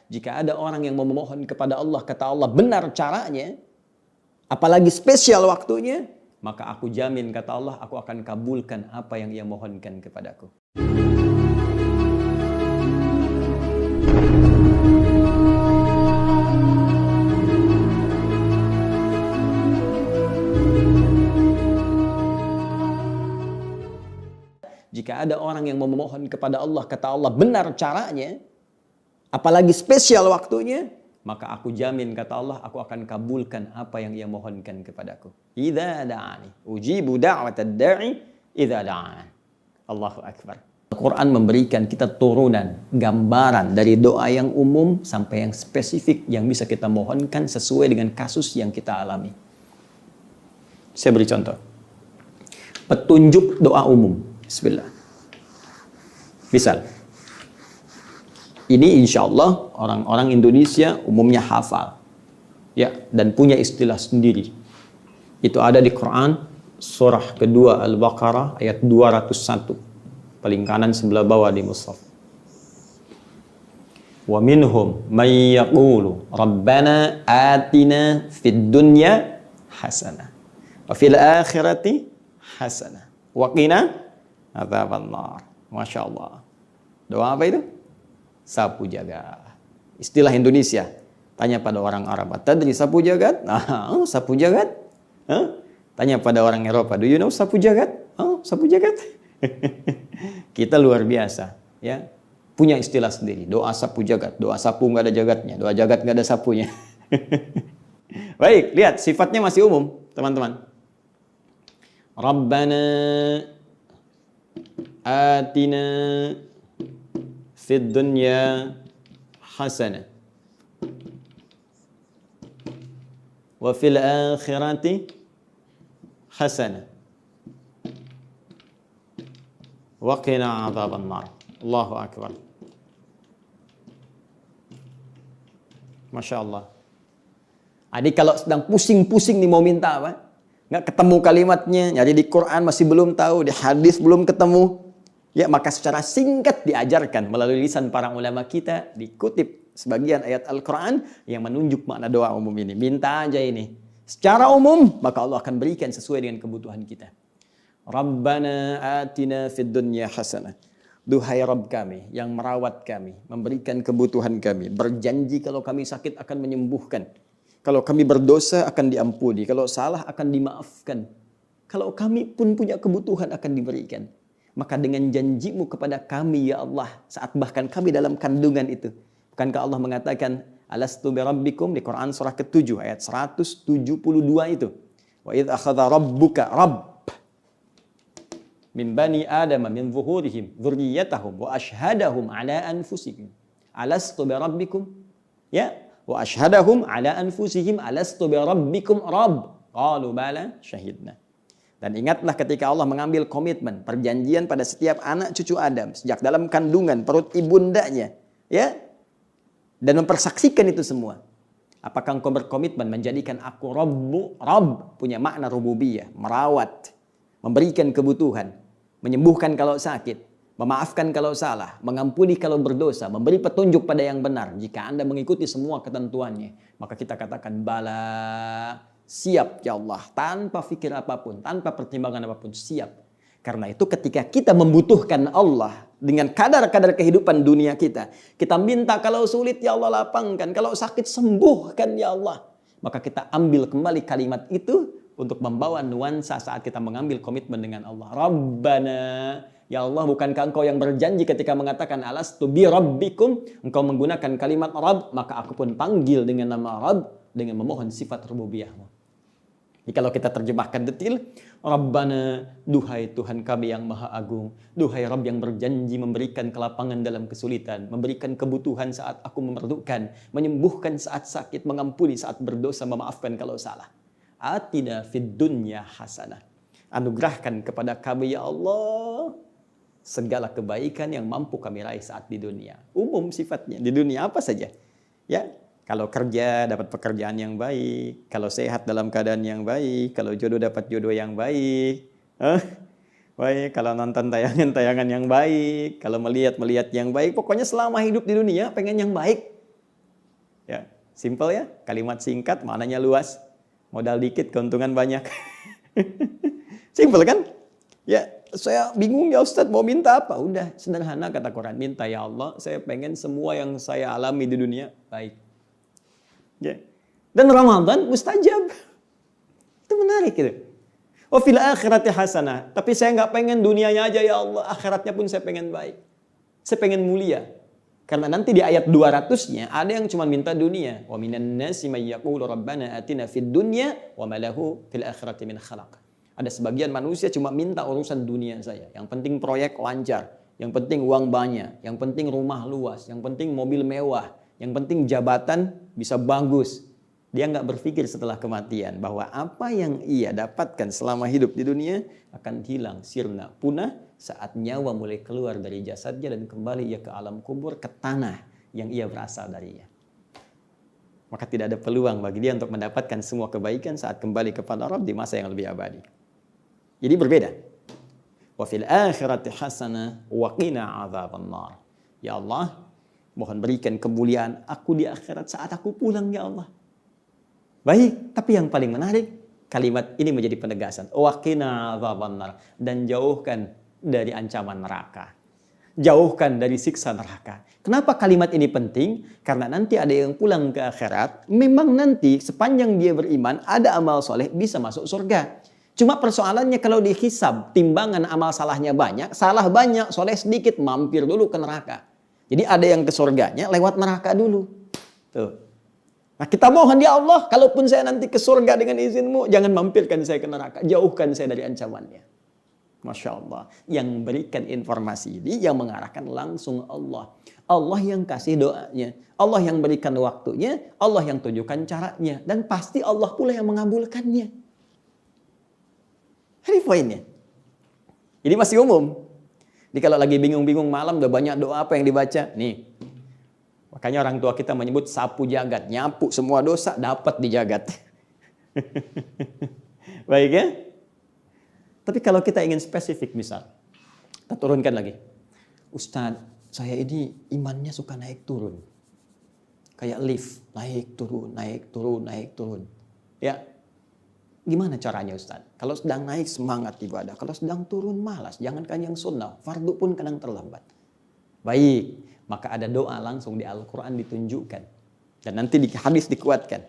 Jika ada orang yang memohon kepada Allah, kata Allah benar caranya, apalagi spesial waktunya, maka aku jamin, kata Allah, aku akan kabulkan apa yang ia mohonkan kepadaku. Jika ada orang yang memohon kepada Allah, kata Allah benar caranya, apalagi spesial waktunya, maka aku jamin, kata Allah, aku akan kabulkan apa yang ia mohonkan kepadaku. Idza da'ani ujibu da'watad da'i idza da'an. Allahu akbar. Al-Quran memberikan kita turunan, gambaran dari doa yang umum sampai yang spesifik yang bisa kita mohonkan sesuai dengan kasus yang kita alami. Saya beri contoh. Petunjuk doa umum. Bismillah. Misal, ini insya Allah orang-orang Indonesia umumnya hafal, ya, dan punya istilah sendiri. Itu ada di Quran surah kedua Al-Baqarah ayat 201, paling kanan sebelah bawah di mushaf. Wa minhum may yaqulu rabbana atina fid dunya hasanah wa fil akhirati hasanah wa qina adzabannar. Masya Allah. Doa apa itu? Sapu jagat. Istilah Indonesia. Tanya pada orang Arab, tadri sapu jagat? Sapu jagat? Tanya pada orang Eropa, do you know sapu jagat? Sapu jagat? Kita luar biasa, ya. Punya istilah sendiri. Doa sapu jagat. Doa sapu nggak ada jagatnya. Doa jagat nggak ada sapunya. Baik, lihat sifatnya masih umum, teman-teman. Rabbana atina fid dunya hasanah wa fil akhirati hasanah wa qina adzabannar. Allahu akbar. Masya Allah. Adik kalau sedang pusing-pusing nih mau minta apa, nggak ketemu kalimatnya, nyari di Quran masih belum tahu, di hadis belum ketemu, ya, maka secara singkat diajarkan melalui lisan para ulama kita, dikutip sebagian ayat Al-Quran yang menunjuk makna doa umum ini. Minta aja ini. Secara umum, maka Allah akan berikan sesuai dengan kebutuhan kita. Rabbana atina fid dunya hasanah. Duhai Rabb kami yang merawat kami, memberikan kebutuhan kami, berjanji kalau kami sakit akan menyembuhkan. Kalau kami berdosa akan diampuni, kalau salah akan dimaafkan. Kalau kami pun punya kebutuhan akan diberikan. Maka dengan janjimu kepada kami, ya Allah, saat bahkan kami dalam kandungan itu. Bukankah Allah mengatakan, Alastu bi rabbikum, di Quran surah ke-7 ayat 172 itu. Wa idh akhadha rabbuka, Rabb, min bani Adam min zuhurihim dzurriyyatahum wa ashhadahum ala anfusihim. Alastu bi rabbikum? Ya, wa ashhadahum ala anfusihim alastu bi rabbikum Rabb. Qalu bala syahidna. Dan ingatlah ketika Allah mengambil komitmen, perjanjian pada setiap anak cucu Adam sejak dalam kandungan perut ibundanya, ya, dan mempersaksikan itu semua. Apakah engkau berkomitmen menjadikan aku Rabbu? Rabb punya makna rububiyah, merawat, memberikan kebutuhan, menyembuhkan kalau sakit, memaafkan kalau salah, mengampuni kalau berdosa, memberi petunjuk pada yang benar. Jika Anda mengikuti semua ketentuannya, maka kita katakan bala. Siap ya Allah, tanpa fikir apapun, tanpa pertimbangan apapun, siap. Karena itu ketika kita membutuhkan Allah dengan kadar-kadar kehidupan dunia kita, kita minta kalau sulit ya Allah lapangkan, kalau sakit sembuhkan ya Allah. Maka kita ambil kembali kalimat itu untuk membawa nuansa saat kita mengambil komitmen dengan Allah. Rabbana, ya Allah, bukankah engkau yang berjanji ketika mengatakan alastu bi rabbikum, engkau menggunakan kalimat Rabb, maka aku pun panggil dengan nama Rabb dengan memohon sifat rububiyahmu. Jadi kalau kita terjemahkan detil, Rabbana, duhai Tuhan kami yang maha agung, duhai Rabb yang berjanji memberikan kelapangan dalam kesulitan, memberikan kebutuhan saat aku memerlukan, menyembuhkan saat sakit, mengampuni saat berdosa, memaafkan kalau salah. Atina fid dunya hasanah. Anugerahkan kepada kami ya Allah segala kebaikan yang mampu kami raih saat di dunia. Umum sifatnya, di dunia apa saja. Ya, kalau kerja dapat pekerjaan yang baik, kalau sehat dalam keadaan yang baik, kalau jodoh dapat jodoh yang baik. Baik, kalau nonton tayangan-tayangan yang baik, kalau melihat yang baik, pokoknya selama hidup di dunia pengen yang baik. Simple ya, kalimat singkat, maknanya luas. Modal dikit, keuntungan banyak. Simple kan? Ya, saya bingung ya Ustadz, mau minta apa? Udah, sederhana kata Quran. Minta ya Allah, saya pengen semua yang saya alami di dunia baik. Ya. Dan Ramadan mustajab. Itu menarik gitu. Wa fil akhirati hasanah. Tapi saya nggak pengen dunianya aja ya Allah, akhiratnya pun saya pengen baik. Saya pengen mulia. Karena nanti di ayat 200-nya ada yang cuma minta dunia. Wa minan nasi may yaqulu rabbana atina fid dunya wa ma lahu fil akhirati min khalaq. Ada sebagian manusia cuma minta urusan dunia saya. Yang penting proyek lancar, yang penting uang banyak, yang penting rumah luas, yang penting mobil mewah, yang penting jabatan bisa bagus. Dia nggak berpikir setelah kematian bahwa apa yang ia dapatkan selama hidup di dunia akan hilang, sirna, punah saat nyawa mulai keluar dari jasadnya dan kembali ia ke alam kubur, ke tanah yang ia berasal darinya. Maka tidak ada peluang bagi dia untuk mendapatkan semua kebaikan saat kembali kepada Rabb di masa yang lebih abadi. Jadi berbeda. Wa fil akhirati hasanah wa qina adzabannar. Ya Allah, mohon berikan kemuliaan aku di akhirat saat aku pulang ya Allah. Baik, tapi yang paling menarik, kalimat ini menjadi penegasan. Wa qina adzabannar, dan jauhkan dari ancaman neraka. Jauhkan dari siksa neraka. Kenapa kalimat ini penting? Karena nanti ada yang pulang ke akhirat, memang nanti sepanjang dia beriman, ada amal soleh, bisa masuk surga. Cuma persoalannya kalau dihisab, timbangan amal salahnya banyak, salah banyak, soleh sedikit, mampir dulu ke neraka. Jadi ada yang ke surganya lewat neraka dulu. Tuh. Nah kita mohon ya Allah, kalaupun saya nanti ke surga dengan izinmu, jangan mampirkan saya ke neraka, jauhkan saya dari ancamannya. Masya Allah. Yang berikan informasi ini, yang mengarahkan langsung Allah. Allah yang kasih doanya, Allah yang berikan waktunya, Allah yang tunjukkan caranya, dan pasti Allah pula yang mengabulkannya. Ini poinnya. Jadi masih umum. Jadi kalau lagi bingung-bingung malam, udah banyak doa apa yang dibaca? Nih. Makanya orang tua kita menyebut sapu jagat. Nyapu semua dosa, dapat di jagat. Baik ya? Tapi kalau kita ingin spesifik misal, kita turunkan lagi. Ustadz, saya ini imannya suka naik turun. Kayak lift, naik turun, naik turun, naik turun. Ya, gimana caranya Ustadz? Kalau sedang naik semangat ibadah, kalau sedang turun malas. Jangankan yang sunnah, fardu pun kadang terlambat. Baik, maka ada doa langsung di Al-Quran ditunjukkan. Dan nanti di hadis dikuatkan.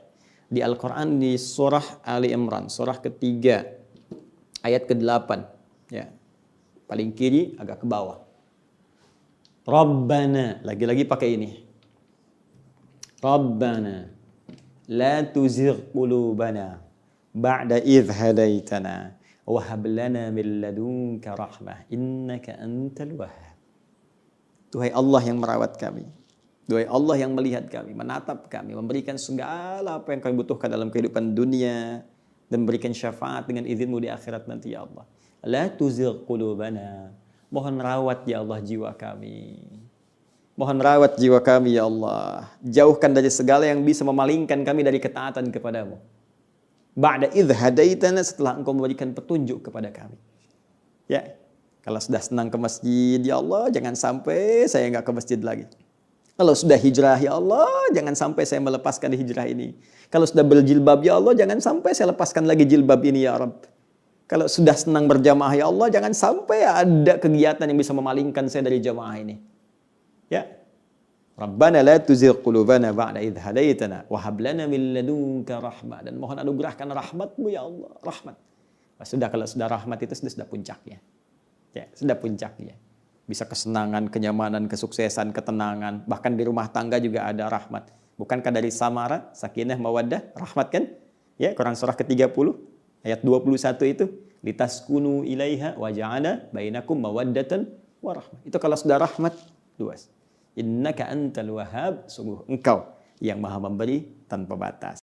Di Al-Quran di surah Ali Imran, surah ketiga, ayat ke-8. Ya. Paling kiri agak ke bawah. Rabbana, lagi-lagi pakai ini. Rabbana la tuzigh qulubana ba'da idh hadaitana wa hab lana min ladunka rahmah innaka antal wahhab. Duhai Allah yang merawat kami. Duhai Allah yang melihat kami, menatap kami, memberikan segala apa yang kami butuhkan dalam kehidupan dunia dan memberikan syafaat dengan izinmu di akhirat nanti ya Allah. La tuzigh qulubana. Mohon rawat ya Allah jiwa kami. Mohon rawat jiwa kami ya Allah. Jauhkan dari segala yang bisa memalingkan kami dari ketaatan kepadamu. Ba'da idh hadaitana, setelah engkau memberikan petunjuk kepada kami. Ya, kalau sudah senang ke masjid ya Allah, jangan sampai saya nggak ke masjid lagi. Kalau sudah hijrah ya Allah, jangan sampai saya melepaskan hijrah ini. Kalau sudah berjilbab ya Allah, jangan sampai saya lepaskan lagi jilbab ini ya Rabb. Kalau sudah senang berjamaah ya Allah, jangan sampai ada kegiatan yang bisa memalingkan saya dari jamaah ini. Ya. Rabbana la tuzigh qulubana ba'da idh hadaitana wa hab lana min ladunka rahmah, dan mohon anugerahkan rahmat-Mu ya Allah, rahmat. Sudah, kalau sudah rahmat itu sudah puncaknya. Ya, sudah puncaknya. Bisa kesenangan, kenyamanan, kesuksesan, ketenangan, bahkan di rumah tangga juga ada rahmat. Bukankah dari samara, sakinah, mawaddah, rahmat kan? Ya, Quran surah ke-30 ayat 21 itu, litaskunu ilaiha wa ja'ala bainakum mawaddatan wa rahmah. Itu kalau sudah rahmat luas. Innaka antal wahhab, sungguh engkau yang maha memberi tanpa batas.